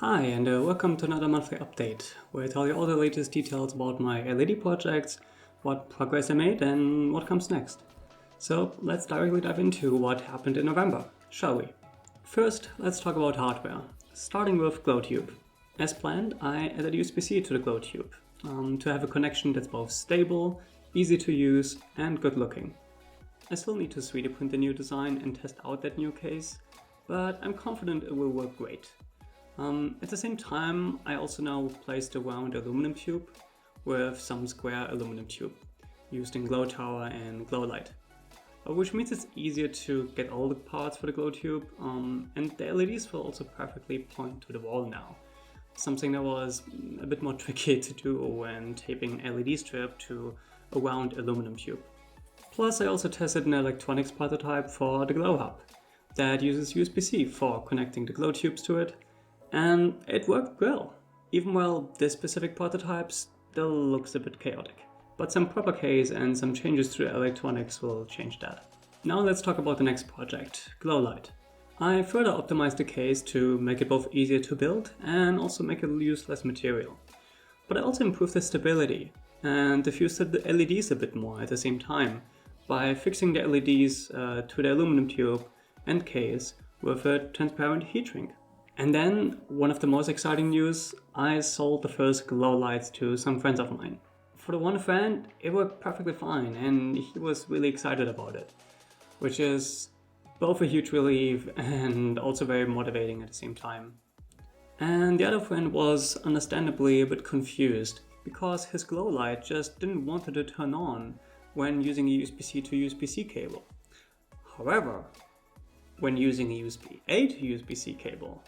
Hi, and welcome to another monthly update, where I tell you all the latest details about my LED projects, what progress I made, and what comes next. So let's directly dive into what happened in November, shall we? First, let's talk about hardware, starting with GlowTube. As planned, I added USB-C to the GlowTube to have a connection that's both stable, easy to use, and good looking. I still need to 3D print the new design and test out that new case, but I'm confident it will work great. At the same time, I also now replaced a round aluminum tube with some square aluminum tube used in Glow Tower and Glow Light, which means it's easier to get all the parts for the Glow Tube, and the LEDs will also perfectly point to the wall now, something that was a bit more tricky to do when taping an LED strip to a round aluminum tube. Plus, I also tested an electronics prototype for the Glow Hub that uses USB-C for connecting the glow tubes to it, and it worked well, even while this specific prototype still looks a bit chaotic. But some proper case and some changes to the electronics will change that. Now let's talk about the next project, Glow Light. I further optimized the case to make it both easier to build and also make it use less material. But I also improved the stability and diffused the LEDs a bit more at the same time by fixing the LEDs to the aluminum tube and case with a transparent heat shrink. And then, one of the most exciting news, I sold the first Glow Lights to some friends of mine. For the one friend, it worked perfectly fine and he was really excited about it, which is both a huge relief and also very motivating at the same time. And the other friend was understandably a bit confused because his Glow Light just didn't want to turn on when using a USB-C to USB-C cable. However, when using a USB-A to USB-C cable,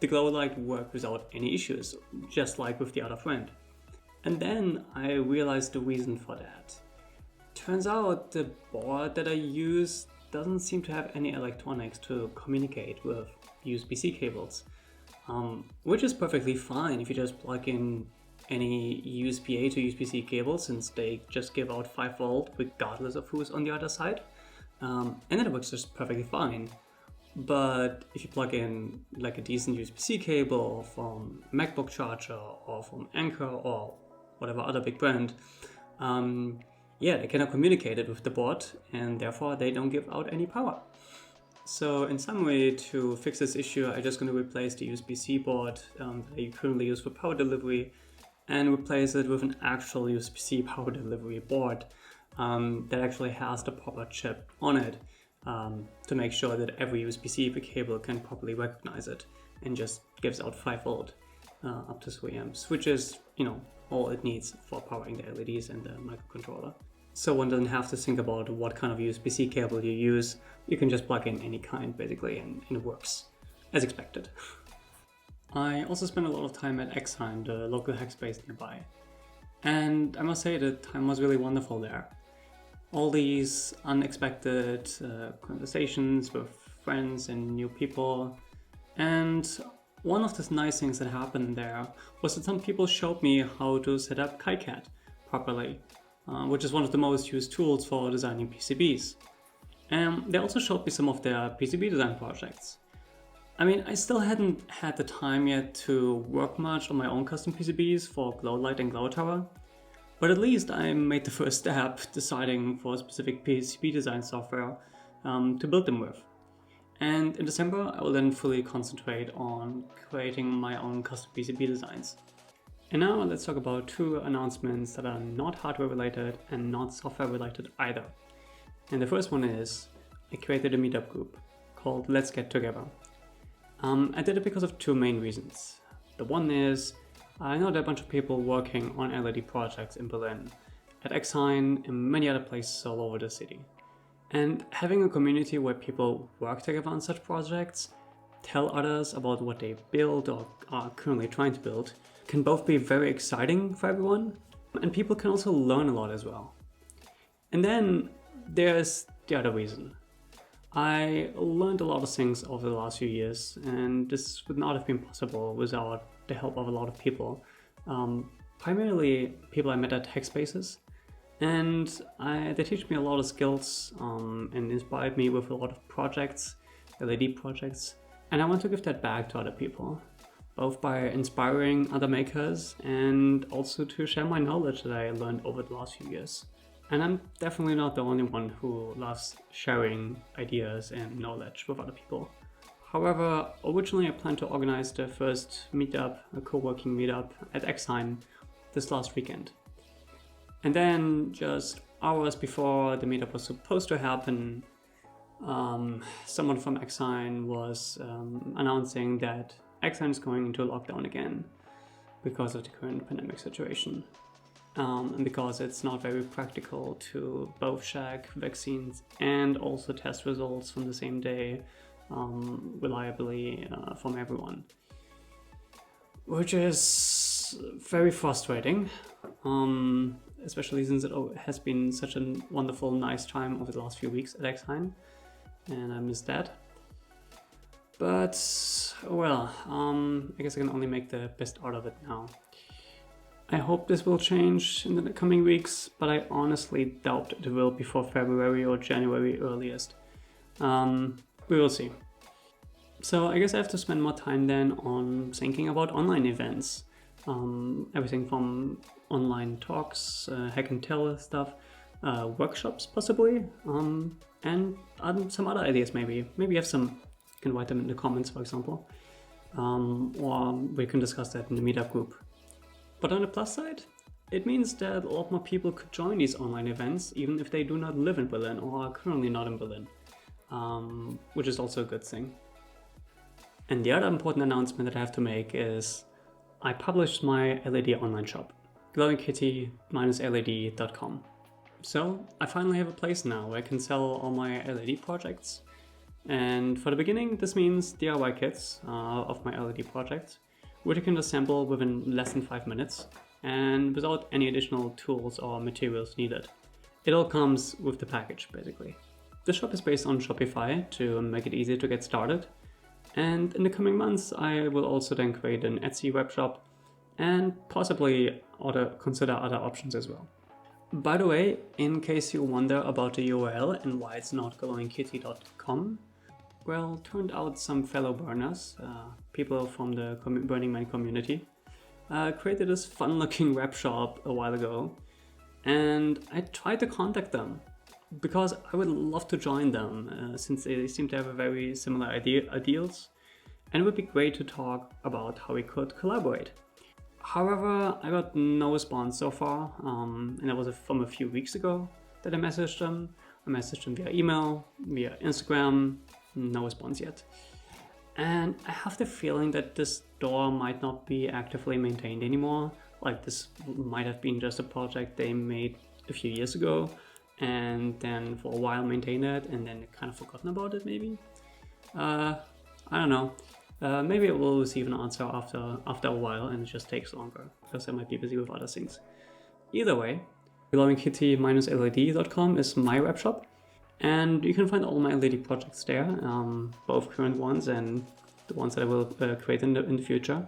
the Glow Light worked without any issues, just like with the other friend. And then I realized the reason for that. Turns out the board that I use doesn't seem to have any electronics to communicate with USB-C cables, which is perfectly fine if you just plug in any USB-A to USB-C cable, since they just give out 5 volt regardless of who's on the other side, and it works just perfectly fine. But if you plug in like a decent USB-C cable from MacBook charger or from Anker or whatever other big brand, they cannot communicate it with the board and therefore they don't give out any power. So in some way, to fix this issue, I'm just going to replace the USB-C board that I currently use for power delivery and replace it with an actual USB-C power delivery board that actually has the proper chip on it. To make sure that every USB-C cable can properly recognize it and just gives out 5 volt up to 3 amps, which is, all it needs for powering the LEDs and the microcontroller. So one doesn't have to think about what kind of USB-C cable you use. You can just plug in any kind basically and it works as expected. I also spent a lot of time at Exheim, the local hackspace nearby, and I must say the time was really wonderful there. All these unexpected conversations with friends and new people. And one of the nice things that happened there was that some people showed me how to set up KiCad properly, which is one of the most used tools for designing PCBs. And they also showed me some of their PCB design projects. I mean, I still hadn't had the time yet to work much on my own custom PCBs for Glow Light and Glow Tower, but at least I made the first step deciding for a specific PCB design software to build them with. And in December, I will then fully concentrate on creating my own custom PCB designs. And now let's talk about 2 announcements that are not hardware related and not software related either. And the first one is, I created a Meetup group called Let's Get Together. I did it because of 2 main reasons. The one is, I know there are a bunch of people working on LED projects in Berlin, at Exheim, and many other places all over the city. And having a community where people work together on such projects, tell others about what they build or are currently trying to build, can both be very exciting for everyone, and people can also learn a lot as well. And then there's the other reason. I learned a lot of things over the last few years, and this would not have been possible without the help of a lot of people. Primarily people I met at hackspaces, and they teach me a lot of skills and inspired me with a lot of projects, LED projects, and I want to give that back to other people both by inspiring other makers and also to share my knowledge that I learned over the last few years. And I'm definitely not the only one who loves sharing ideas and knowledge with other people. However, originally I planned to organize the first meetup, a co-working meetup at Exine this last weekend. And then just hours before the meetup was supposed to happen, someone from Exine was announcing that Exine is going into lockdown again because of the current pandemic situation. And because it's not very practical to both check vaccines and also test results from the same day reliably from everyone. Which is very frustrating, especially since it has been such a wonderful, nice time over the last few weeks at Exine, and I miss that. But, well, I guess I can only make the best out of it now. I hope this will change in the coming weeks, but I honestly doubt it will before February or January earliest. We will see. So I guess I have to spend more time then on thinking about online events. Everything from online talks, hack and tell stuff, workshops possibly, and some other ideas maybe. Maybe you have some, you can write them in the comments, for example. Or we can discuss that in the meetup group. But on the plus side, it means that a lot more people could join these online events, even if they do not live in Berlin or are currently not in Berlin, which is also a good thing. And the other important announcement that I have to make is I published my LED online shop, glowingkitty-led.com. So I finally have a place now where I can sell all my LED projects. And for the beginning, this means DIY kits of my LED projects, which you can assemble within less than 5 minutes and without any additional tools or materials needed. It all comes with the package, basically. The shop is based on Shopify to make it easy to get started. And in the coming months, I will also then create an Etsy webshop and possibly consider other options as well. By the way, in case you wonder about the URL and why it's not glowingkitty.com, well, turned out some fellow burners, people from the Burning Man community, created this fun-looking web shop a while ago, and I tried to contact them because I would love to join them since they seem to have a very similar ideals, and it would be great to talk about how we could collaborate. However, I got no response so far, and that was from a few weeks ago that I messaged them. I messaged them via email, via Instagram, no response yet. And I have the feeling that this store might not be actively maintained anymore. Like, this might have been just a project they made a few years ago and then for a while maintained it and then kind of forgotten about it maybe. I don't know. Maybe it will receive an answer after a while and it just takes longer because I might be busy with other things. Either way, glowingkitty-led.com is my webshop, and you can find all my LED projects there, both current ones and the ones that I will create in the future.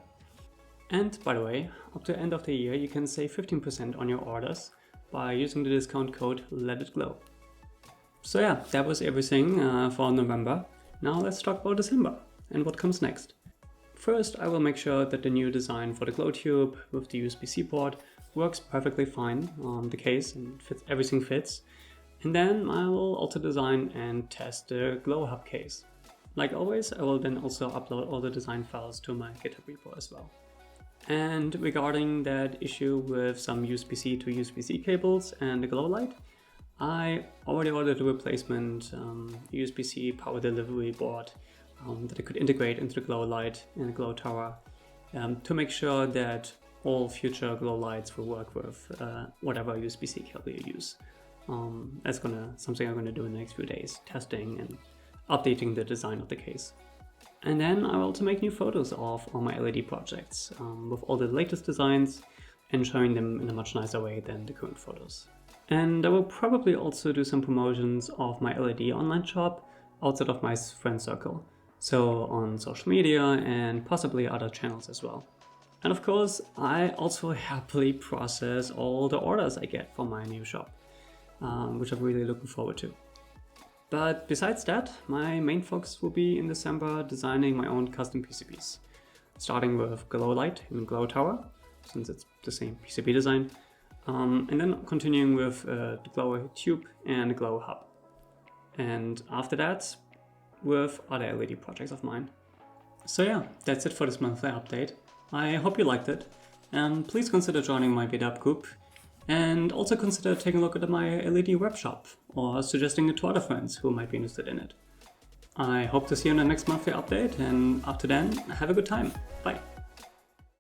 And by the way, up to the end of the year you can save 15% on your orders by using the discount code LETITGLOW. So yeah, that was everything for November. Now let's talk about December and what comes next. First, I will make sure that the new design for the glow tube with the USB-C port works perfectly fine on the case and everything fits. And then I will also design and test the glow hub case. Like always, I will then also upload all the design files to my GitHub repo as well. And regarding that issue with some USB-C to USB-C cables and the glow light, I already ordered a replacement USB-C power delivery board that I could integrate into the glow light and the glow tower to make sure that all future glow lights will work with whatever USB-C cable you use. That's something I'm gonna do in the next few days, testing and updating the design of the case. And then I will also make new photos of all my LED projects with all the latest designs and showing them in a much nicer way than the current photos. And I will probably also do some promotions of my LED online shop outside of my friend circle, so on social media and possibly other channels as well. And of course, I also happily process all the orders I get for my new shop, which I'm really looking forward to. But besides that, my main focus will be in December designing my own custom PCBs. starting with Glow Light and Glow Tower, since it's the same PCB design, and then continuing with the Glow Tube and the Glow Hub. And after that, with other LED projects of mine. So yeah, that's it for this monthly update. I hope you liked it, and please consider joining my Meetup group, and also consider taking a look at my LED webshop, or suggesting it to other friends who might be interested in it. I hope to see you in the next monthly update, and up to then, have a good time. Bye!